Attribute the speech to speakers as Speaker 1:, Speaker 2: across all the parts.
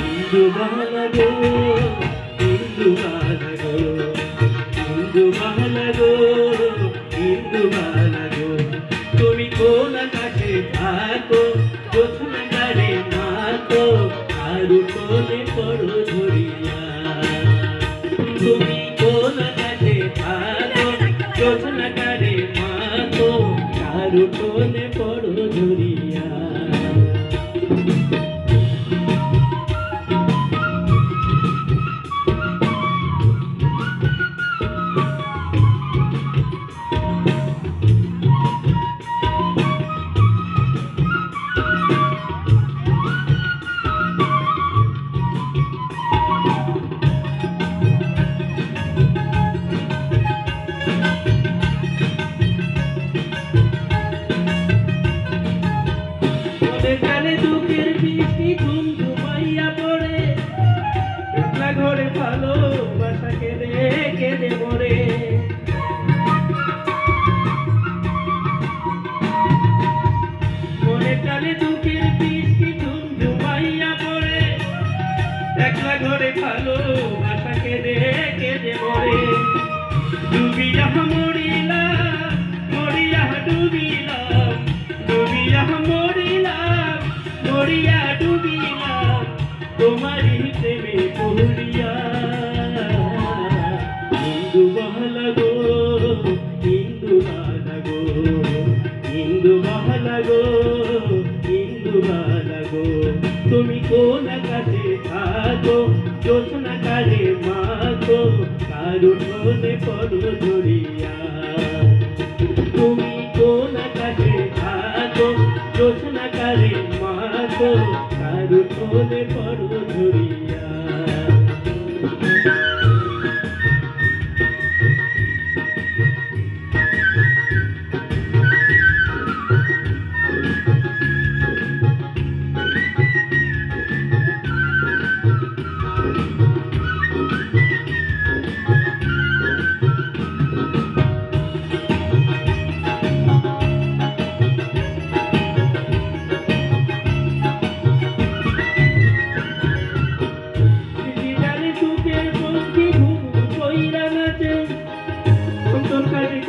Speaker 1: ইন্দুবালা গো ইন্দুবালা গো ইন্দুবালা গো ইন্দুবালা গো তুমি কোন আকাশে থাকো জোছনা গাড়ে মাতো আর কোলে পড়ো ধরিয়া তুমি কোন আকাশে থাকো জোছনা গাড়ে মাতো আর কোলে পড়ো ধরিয়া কালে দুঃখের বৃষ্টি ঝুমঝুমাইয়া পড়ে একলা ঘরে ভালোবাসা কেঁদে কেঁদে মরে মনে কালে দুঃখের বৃষ্টি ঝুমঝুমাইয়া পড়ে একলা ঘরে ভালোবাসা কেঁদে কেঁদে মরে ডুবিয়া মরিলাম মরিয়া ডুবিলাম ডুবিয়া মরিলাম মরিয়া ডুবিলাম তোমারই প্রেমে পড়িয়া ইন্দুবালা গো ইন্দুবালা গো ইন্দুবালা গো ইন্দুবালা গো তুমি কোন আকাশে থাকো জোছনা কারে মাগো কারো ঠোনে পড়ো ধরিয়া তুমি কোন আকাশে থাকো জোছনা কারে মাগো কারো ঠোনে পড়ো ধরিয়া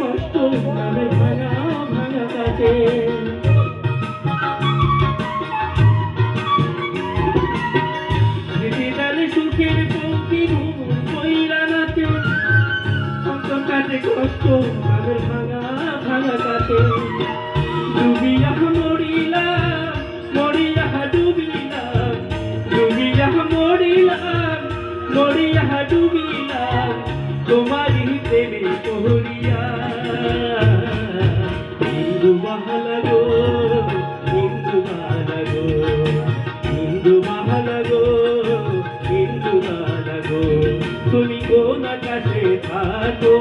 Speaker 1: কষ্ট নামে ভাঙা ভাঙা কাছে সুখের পঙ্কি ঘুম কইরা নাচে অন্তর কাটে কষ্ট নামে ভাঙা ভাঙা কাছে ডুবিয়া মরিলাম মরিয়া ডুবিলাম ডুবিয়া মরিলাম মরিয়া ডুবিলাম তোমারই প্রেমে পড়িয়া ইন্দুবালা গো ইন্দুবালা গো ইন্দুবালা গো ইন্দুবালা গো তুমি কোন আকাশে থাকো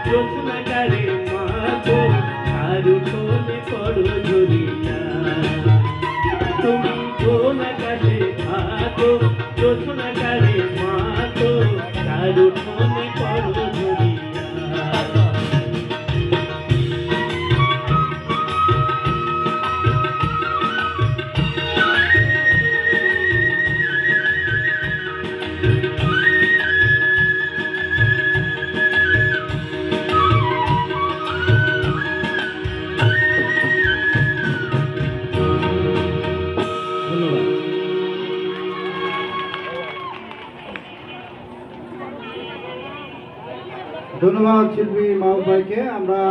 Speaker 1: জোছনা গারে মাগো কারো ঠোনে পড়ো ধরিয়া তুমি কোন আকাশে থাকো জোছনা গারে মাগো কারো ঠোনে পড়ো ধরিয়া
Speaker 2: ধন্যবাদ শিল্পী মাহবুব ভাইকে। আমরা